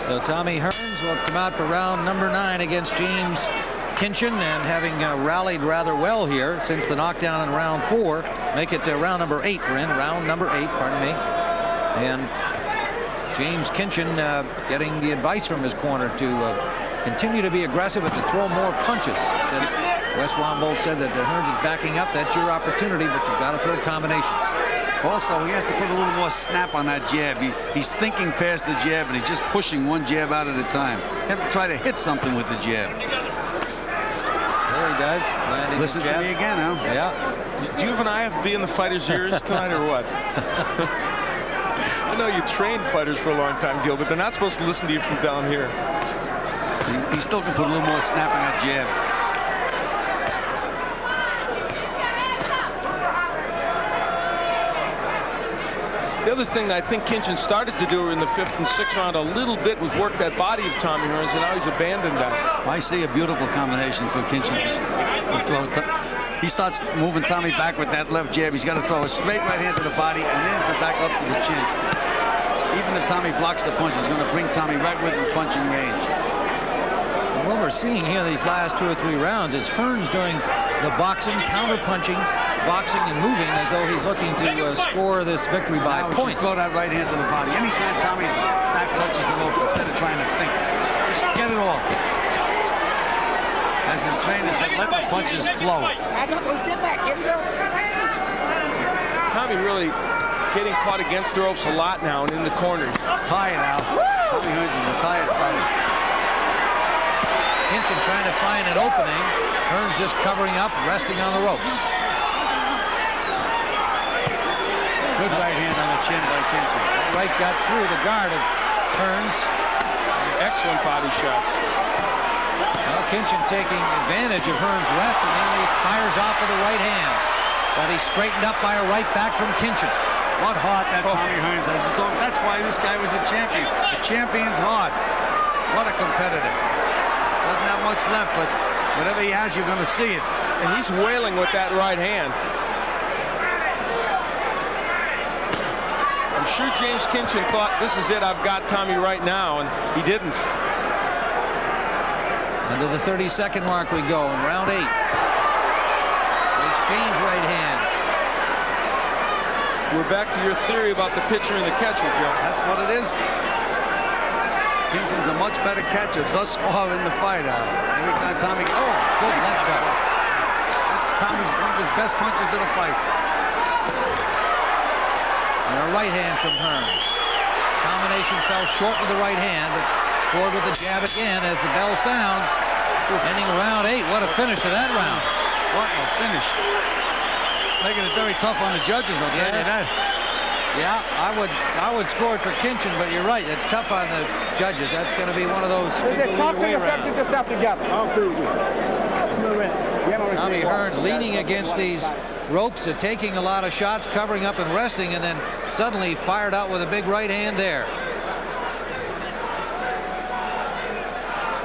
So Tommy Hearns will come out for round number 9 against James Kinchen, and having rallied rather well here since the knockdown in round 4, make it to round number 8. We're in round number 8, pardon me. And James Kinchen getting the advice from his corner to continue to be aggressive and to throw more punches. Said Wes Wambold said that Hearns is backing up. That's your opportunity, but you've got to throw combinations. Also, he has to put a little more snap on that jab. He's thinking past the jab, and he's just pushing one jab out at a time. You have to try to hit something with the jab. There he does. Listen to me again, huh? Yeah. Do you have an IFB in the fighter's ears tonight, or what? I know you trained fighters for a long time, Gil, but they're not supposed to listen to you from down here. He still can put a little more snap on that jab. The other thing that I think Kinchen started to do in the 5th and 6th round a little bit was work that body of Tommy Hearns, and now he's abandoned that. I see a beautiful combination for Kinchen. He starts moving Tommy back with that left jab. He's got to throw a straight right hand to the body and then back up to the chin. Even if Tommy blocks the punch, he's going to bring Tommy right within punching range. And what we're seeing here these last 2 or 3 rounds is Hearns doing the boxing, counter-punching, boxing and moving as though he's looking to score this victory by points. Throw that right hand to the body. Anytime Tommy's back touches the rope, instead of trying to think, just get it off. As his trainer said, let the punches flow. Tommy really getting caught against the ropes a lot now and in the corners. Tired out. Tommy Hearns is a tired fighter. Kinchen trying to find an opening. Hearns just covering up, resting on the ropes. Good right hand on the chin by Kinchen. Right got through the guard of Hearns. Excellent body shots. Well, Kinchen taking advantage of Hearns' rest, and then he fires off with the right hand. But he's straightened up by a right back from Kinchen. What heart that Tommy Hearns has. That's why this guy was a champion. The champion's heart. What a competitor. Doesn't have much left, but whatever he has, you're going to see it. And he's wailing with that right hand. I'm sure James Kinchen thought, this is it, I've got Tommy right now, and he didn't. Under the 30-second mark we go in round 8. They exchange right hands. We're back to your theory about the pitcher and the catcher, Joe. That's what it is. Kinchen's a much better catcher thus far in the fight. Every time Tommy, good left hook. That's Tommy's one of his best punches in a fight. And a right hand from Hearns. Combination fell short with the right hand, but scored with the jab again as the bell sounds. Ending round 8. What a finish to that round. What a finish. Making it very tough on the judges, I'll tell you that. Yeah, I would score it for Kinchen, but you're right. It's tough on the judges. That's going to be one of those yourself together. Tommy Hearns leaning against these ropes, taking a lot of shots, covering up and resting, and then suddenly fired out with a big right hand there.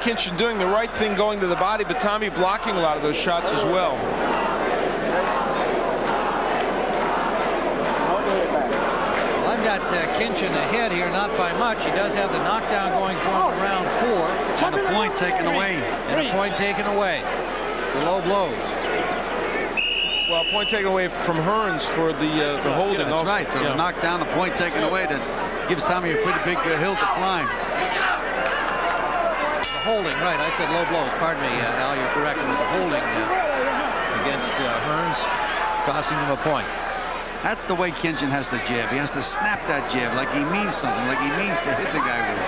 Kinchen doing the right thing going to the body, but Tommy blocking a lot of those shots as well. Well, I've got Kinchen ahead here, not by much. He does have the knockdown going for him in round 4. And the point taken away. And a point taken away for low blows. Well, point taken away from Hearns for the holding. That's right. So the knockdown, the point taken away, that gives Tommy a pretty big hill to climb. The holding, right. I said low blows. Pardon me, Al, you're correct. It was a holding against Hearns, costing him a point. That's the way Kinchen has the jab. He has to snap that jab like he means something, like he means to hit the guy with it.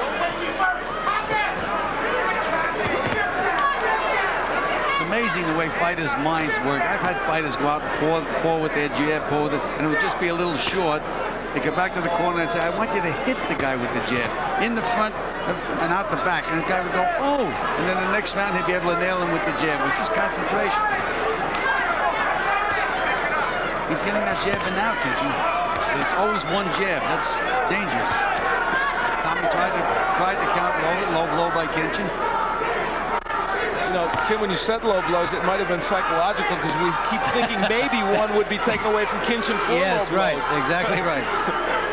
It's amazing the way fighters' minds work. I've had fighters go out and pour with their jab, pour with it, and it would just be a little short. They go back to the corner and say, I want you to hit the guy with the jab in the front and out the back. And the guy would go, oh. And then the next round, he'd be able to nail him with the jab, which is concentration. He's getting that jab in now, Kinchen. It's always one jab. That's dangerous. Tommy tried to count low blow by Kinchen. You know, Tim, when you said low blows, it might have been psychological because we keep thinking maybe one would be taken away from Kinchen for low blows. Yes, right. Exactly right.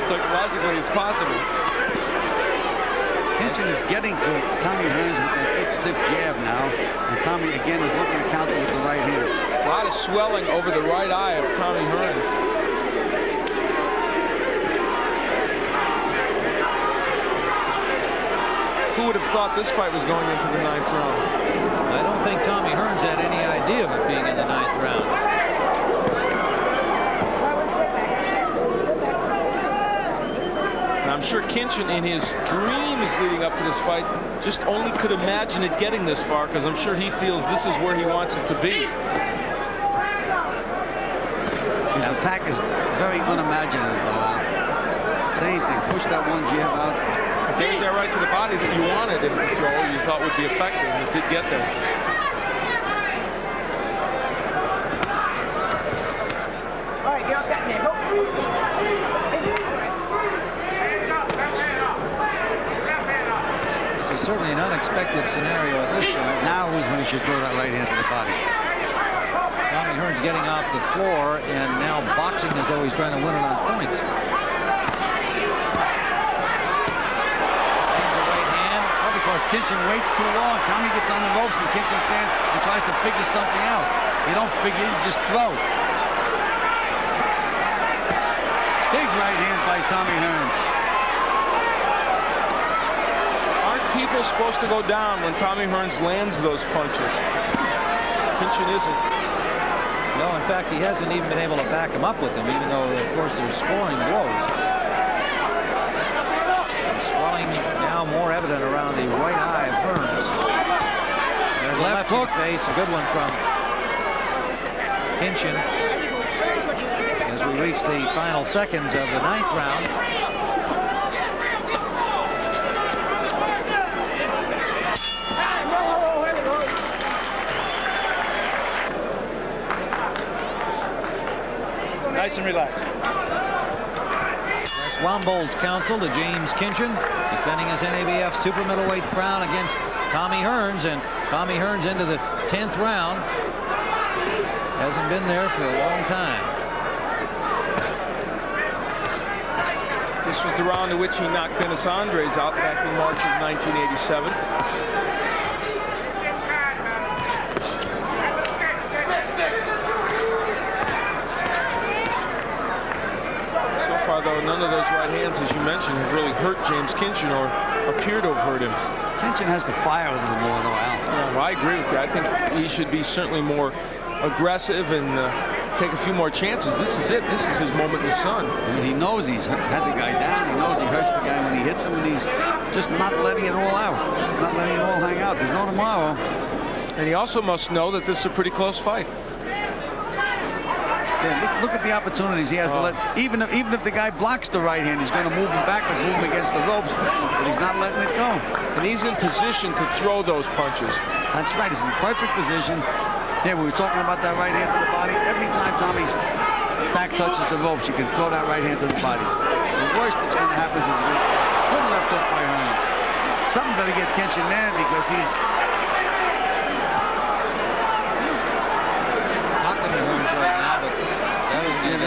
Psychologically, it's possible. Kinchen is getting to Tommy Hearns with that big stiff jab now. And Tommy, again, is looking to counter with the right hand. A lot of swelling over the right eye of Tommy Hearns. Who would have thought this fight was going into the 9th round? I don't think Tommy Hearns had any idea of it being in the 9th round. And I'm sure Kinchen, in his dreams leading up to this fight, just only could imagine it getting this far, because I'm sure he feels this is where he wants it to be. His attack is very unimaginative, though. Same thing. Push that one jab out. There's that right to the body that you wanted him to throw, you thought would be effective, and it did get there. All right, get off that neck. This is certainly an unexpected scenario at this point. Now is when he should throw that right hand to the body. Tommy Hearns getting off the floor and now boxing as though he's trying to win it on points. Because Kinchen waits too long. Tommy gets on the ropes and Kinchen stands and tries to figure something out. You don't figure, you just throw. Big right hand by Tommy Hearns. Aren't people supposed to go down when Tommy Hearns lands those punches? Kinchen isn't. No, in fact, he hasn't even been able to back him up with them, even though, of course, they're scoring blows. Swelling now more evident around the right eye of Hearns. There's a left hook face, a good one from Kinchen. As we reach the final seconds of the 9th round. Nice and relaxed. Wombold's counsel to James Kinchen, defending his NABF super middleweight crown against Tommy Hearns, and Tommy Hearns into the 10th round. Hasn't been there for a long time. This was the round in which he knocked Dennis Andres out back in March of 1987. Though none of those right hands, as you mentioned, have really hurt James Kinchen or appear to have hurt him. Kinchen has to fire a little more, though, Al. Well, I agree with you. I think he should be certainly more aggressive and take a few more chances. This is it. This is his moment in the sun. I mean, he knows he's had the guy down. He knows he hurts the guy when he hits him, and he's just not letting it all out. Not letting it all hang out. There's no tomorrow. And he also must know that this is a pretty close fight. Yeah, look at the opportunities he has to let. Even if the guy blocks the right hand, he's going to move him backwards, move him against the ropes, but he's not letting it go. And he's in position to throw those punches. That's right. He's in perfect position. Yeah, we were talking about that right hand to the body. Every time Tommy's back touches the ropes, you can throw that right hand to the body. The worst that's going to happen is a good left hook by Hearns. Something better get Kinchen mad because he's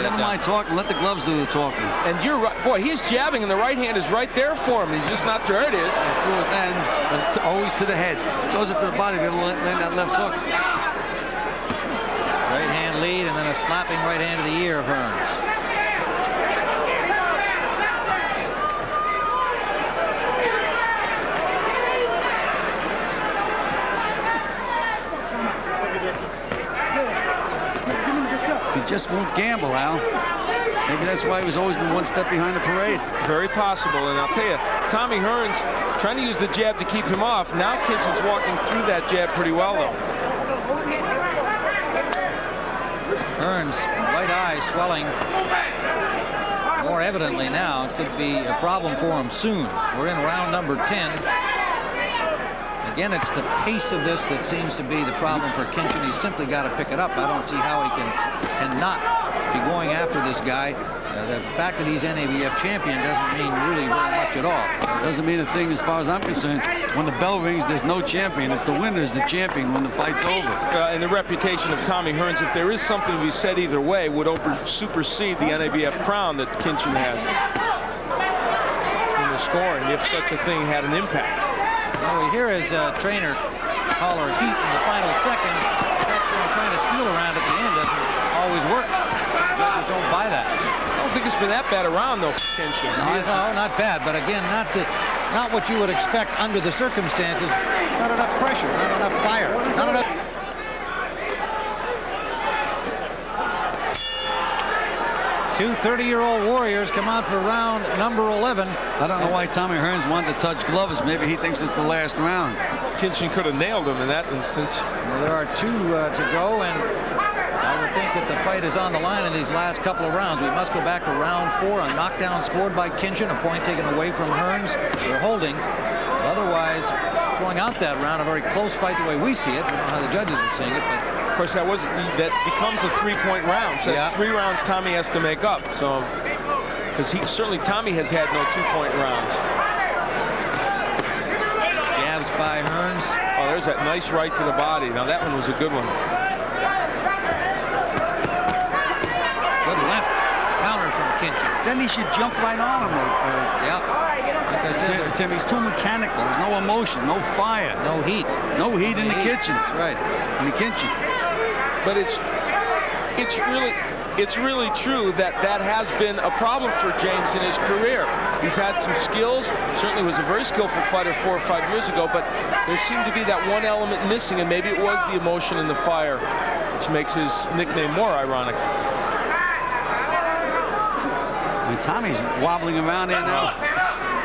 never mind talking. Let the gloves do the talking. And you're right. Boy, he's jabbing, and the right hand is right there for him. He's just not there. It is. Threw it then, but always to the head. Throws it to the body. They'll land that left hook. Right hand lead, and then a slapping right hand to the ear of Hearns. He just won't gamble, Al. Maybe that's why he was always been one step behind the parade. Very possible. And I'll tell you, Tommy Hearns trying to use the jab to keep him off. Now Kinchen's walking through that jab pretty well, though. Hearns, right eye swelling more evidently now. It could be a problem for him soon. We're in round number 10. Again, it's the pace of this that seems to be the problem for Kinchen. He's simply got to pick it up. I don't see how he cannot be going after this guy. The fact that he's NABF champion doesn't mean really very much at all. It doesn't mean a thing as far as I'm concerned. When the bell rings, there's no champion. It's the winner is the champion when the fight's over. And the reputation of Tommy Hearns, if there is something to be said either way, would supersede the NABF crown that Kinchen has. In the scoring if such a thing had an impact. Well, we hear his trainer holler heat in the final seconds. That, trying to steal around at the end doesn't always work. Some judges don't buy that. I don't think it's been that bad around, though, for Kinchen. No, not bad, but again, not what you would expect under the circumstances. Not enough pressure, not enough fire, not enough. Two 30-year-old warriors come out for round number 11. I don't know why Tommy Hearns wanted to touch gloves. Maybe he thinks it's the last round. Kinchen could have nailed him in that instance. Well, there are two to go, and I would think that the fight is on the line in these last couple of rounds. We must go back to round 4. A knockdown scored by Kinchen, a point taken away from Hearns. They're holding. But otherwise, throwing out that round, a very close fight the way we see it. We don't know how the judges are seeing it, but of course, that becomes a 3-point round. So that's 3 rounds Tommy has to make up. So, because certainly Tommy has had no 2-point rounds. Jabs by Hearns. Oh, there's that nice right to the body. Now that one was a good one. Good left counter from Kinchen. Then he should jump right on him. Yeah. Like I said, Tim, he's too mechanical. There's no emotion, no fire. no heat. No heat in the kitchen. That's right. In the kitchen. But it's really true that has been a problem for James in his career. He's had some skills. Certainly was a very skillful fighter 4 or 5 years ago, but there seemed to be that one element missing, and maybe it was the emotion and the fire, which makes his nickname more ironic. I mean, Tommy's wobbling around here now.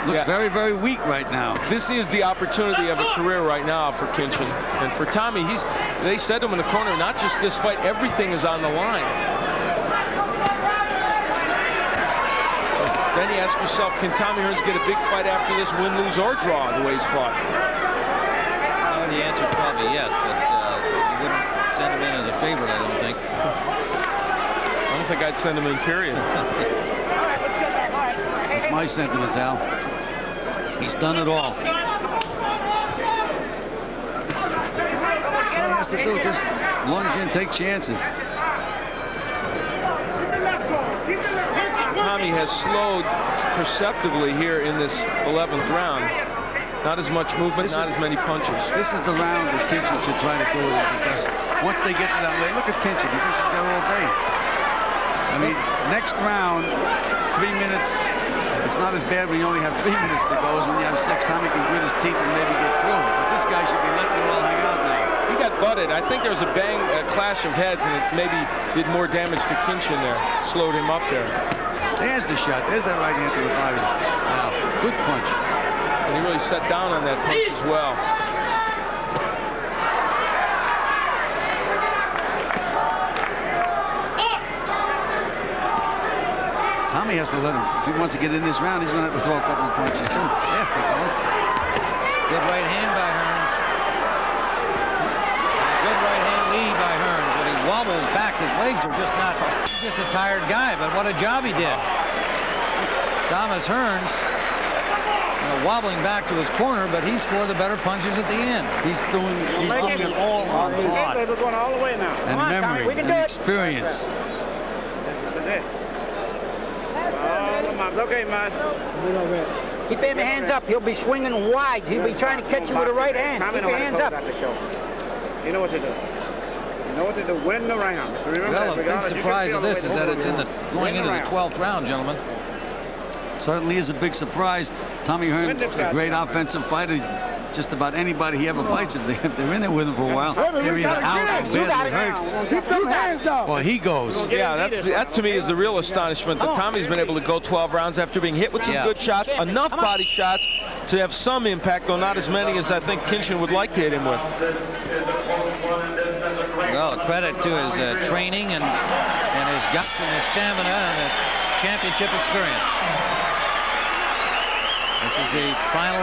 Looks very, very weak right now. This is the opportunity of a career right now for Kinchen. And for Tommy, they said to him in the corner, not just this fight, everything is on the line. Then you ask yourself, can Tommy Hearns get a big fight after this, win, lose, or draw the way he's fought? Well, the answer is probably yes, but you wouldn't send him in as a favorite, I don't think. I don't think I'd send him in, period. That's my sentiments, Al. He's done it all. All he has to do is just lunge in, take chances. Tommy has slowed perceptibly here in this 11th round. Not as much movement, not as many punches. This is the round that Kinchen should try to do it in, because once they get to that lane, look at Kinchen. He thinks he's got all day. I mean, next round, 3 minutes. It's not as bad when you only have 3 minutes to go as when you have 6. Tommy can grit his teeth and maybe get through. But this guy should be letting it all hang out now. He got butted. I think there was a clash of heads, and it maybe did more damage to Kinchen there. Slowed him up there. There's the shot. There's that right hand to the body. Wow, good punch. And he really set down on that punch as well. Tommy has to let him. If he wants to get in this round, he's going to have to throw a couple of punches, too. Good right hand by Hearns. Good right hand lead by Hearns. When he wobbles back, his legs are just not. He's just a tired guy, but what a job he did. Thomas Hearns wobbling back to his corner, but he scored the better punches at the end. He's doing it all on heart and memory and experience. Okay, man. Keep your hands up. He'll be swinging wide. He'll be trying to catch you with a right hand. Keep your hands up. You know what to do. You know what to do. Win the round. So remember, Well, a big surprise of this is that it's going into the 12th round, gentlemen. Certainly is a big surprise. Tommy Hearns, a great offensive fighter. Just about anybody he ever fights, if they're in there with him for a while, they're either out or badly hurt. Keep those hands up. Well, he goes. Yeah, that to me is the real astonishment, that Tommy's been able to go 12 rounds after being hit with some good shots, enough body shots to have some impact, though not as many as I think Kinchen would like to hit him with. Well, a credit to his training and his guts and his stamina and his championship experience. This is the final